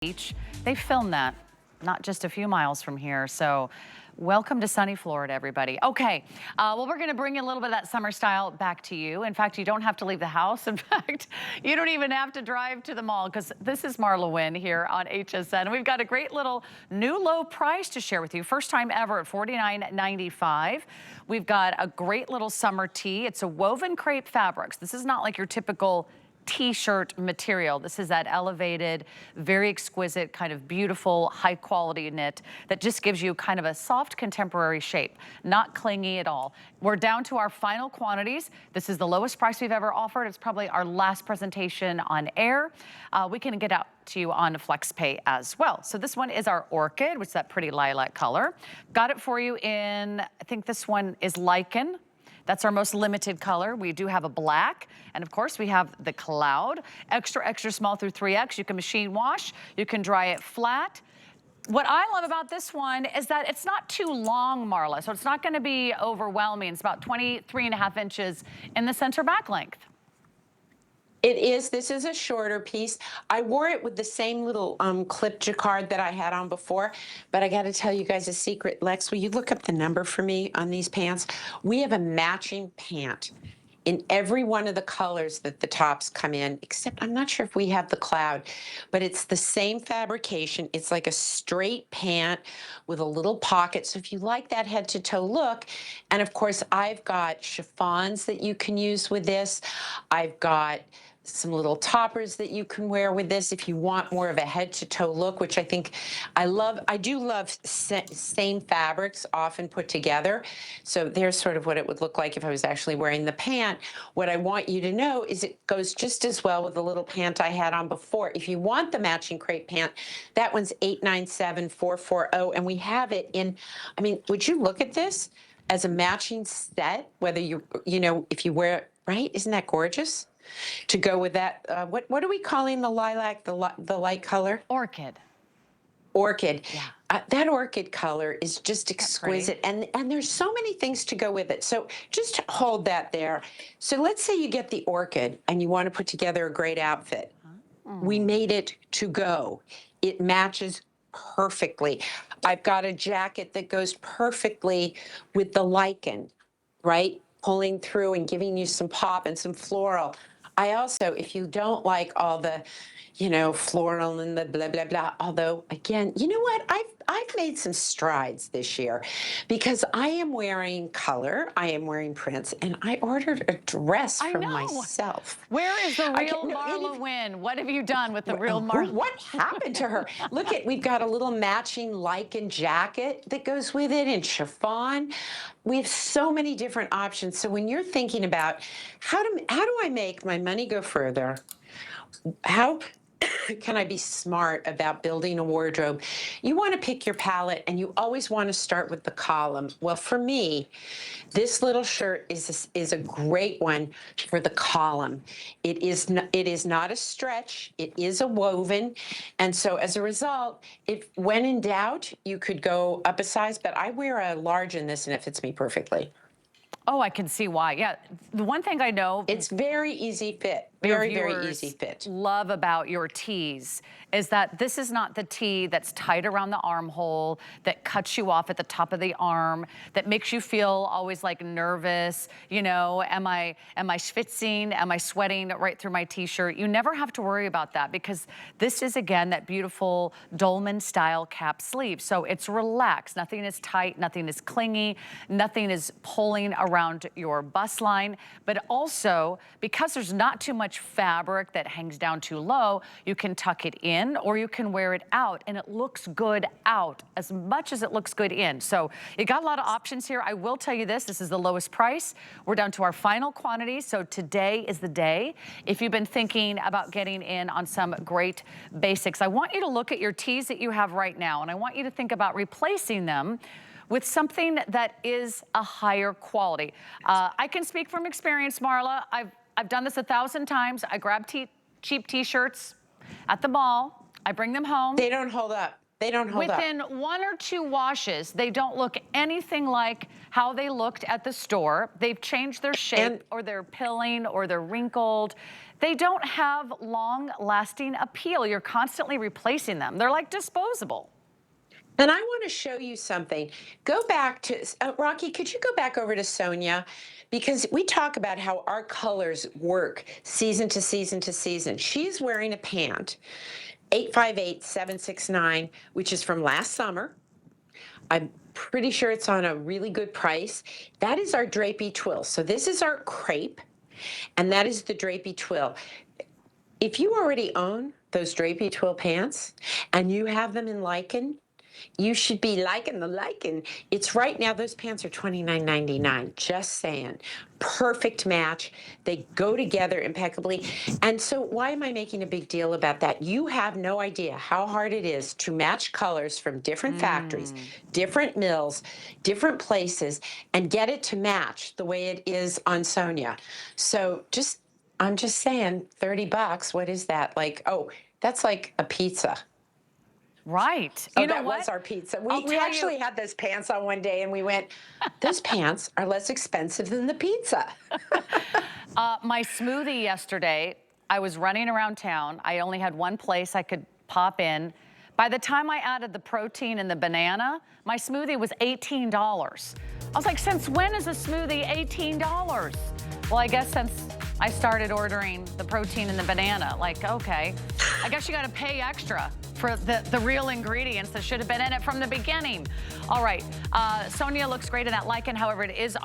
Beach. They filmed that not just a few miles from here. So welcome to sunny Florida, everybody. Okay, well, we're gonna bring a little bit of that summer style back to you. In fact, you don't have to leave the house. In fact, you don't even have to drive to the mall because this is Marla Wynne here on HSN. We've got a great little new low price to share with you. First time ever at $49.95. We've got a great little summer tee. It's a woven crepe fabrics. This is not like your typical t-shirt material. This is that elevated, very exquisite, kind of beautiful, high quality knit that just gives you kind of a soft contemporary shape, not clingy at all. We're down to our final quantities. This is the lowest price we've ever offered. It's probably our last presentation on air. We can get out to you on FlexPay as well. So this one is our orchid, which is that pretty lilac color. Got it for you in, I think this one is lichen. That's our most limited color. We do have a black, and of course we have the cloud. Extra, extra small through 3X. You can machine wash, you can dry it flat. What I love about this one is that it's not too long, Marla, so it's not gonna be overwhelming. It's about 23.5 inches in the center back length. It is. This is a shorter piece. I wore it with the same little clip jacquard that I had on before, but I got to tell you guys a secret. Lex, will you look up the number for me on these pants? We have a matching pant in every one of the colors that the tops come in, except I'm not sure if we have the cloud, but it's the same fabrication. It's like a straight pant with a little pocket. So if you like that head to toe look, and of course I've got chiffons that you can use with this. I've got some little toppers that you can wear with this if you want more of a head to toe look, which I think I love. I do love same fabrics often put together. So there's sort of what it would look like if I was actually wearing the pant. What I want you to know is it goes just as well with the little pant I had on before. If you want the matching crepe pant, that one's $897,440, and we have it in, I mean, would you look at this as a matching set, whether you know, if you wear it, right? Isn't that gorgeous? To go with that, what are we calling the lilac, the light color? Orchid. Orchid. Yeah. That orchid color is just exquisite, and there's so many things to go with it. So just hold that there. So let's say you get the orchid and you want to put together a great outfit. We made it to go. It matches perfectly. I've got a jacket that goes perfectly with the lichen, right? Pulling through and giving you some pop and some floral. I also, if you don't like all the, you know, floral and the blah, blah, blah, although, again, you know what? I've made some strides this year because I am wearing color, I am wearing prints, and I ordered a dress for myself. Where is the real Marla Wynne? What have you done with the real Marla? What happened to her? Look at, we've got a little matching lichen jacket that goes with it in chiffon. We have so many different options. So when you're thinking about how do I make my money go further? How can I be smart about building a wardrobe? You want to pick your palette, and you always want to start with the column. Well, for me, this little shirt is a great one for the column. It is not a stretch. It is a woven, and so as a result, when in doubt, you could go up a size. But I wear a large in this, and it fits me perfectly. Oh, I can see why. Yeah, the one thing I know, it's very easy fit. Very, very easy fit. Love about your tees is that this is not the tee that's tight around the armhole, that cuts you off at the top of the arm, that makes you feel always like nervous. You know, am I schwitzing? Am I sweating right through my t-shirt? You never have to worry about that because this is, again, that beautiful dolman style cap sleeve. So it's relaxed. Nothing is tight. Nothing is clingy. Nothing is pulling around your bust line. But also, because there's not too much fabric that hangs down too low, you can tuck it in or you can wear it out, and it looks good out as much as it looks good in. So you got a lot of options here. I will tell you this is the lowest price. We're down to our final quantity, so today is the day. If you've been thinking about getting in on some great basics, I want you to look at your tees that you have right now, and I want you to think about replacing them with something that is a higher quality. I can speak from experience, Marla. I've done this 1,000 times. I grab cheap t-shirts at the mall. I bring them home. They don't hold up. They don't hold up. Within 1 or 2 washes, they don't look anything like how they looked at the store. They've changed their shape, or they're pilling, or they're wrinkled. They don't have long-lasting appeal. You're constantly replacing them. They're like disposable. And I want to show you something. Go back to, Rocky, could you go back over to Sonia? Because we talk about how our colors work season to season to season. She's wearing a pant, 858769, which is from last summer. I'm pretty sure it's on a really good price. That is our drapey twill. So this is our crepe, and that is the drapey twill. If you already own those drapey twill pants and you have them in lichen, you should be liking the lichen. It's right now, those pants are $29.99, just saying. Perfect match. They go together impeccably. And so why am I making a big deal about that? You have no idea how hard it is to match colors from different factories, different mills, different places, and get it to match the way it is on Sonia. So I'm just saying, $30, what is that? Like, oh, that's like a pizza. Right. Oh, you know that what? was our pizza. I'll We tell actually you- had those pants on one day, and we went, those pants are less expensive than the pizza. My smoothie yesterday, I was running around town. I only had one place I could pop in. By the time I added the protein and the banana, my smoothie was $18. I was like, since when is a smoothie $18? Well, I guess since I started ordering the protein and the banana, like, okay, I guess you got to pay extra for the real ingredients that should have been in it from the beginning. All right, Sonia looks great in that lichen. However, it is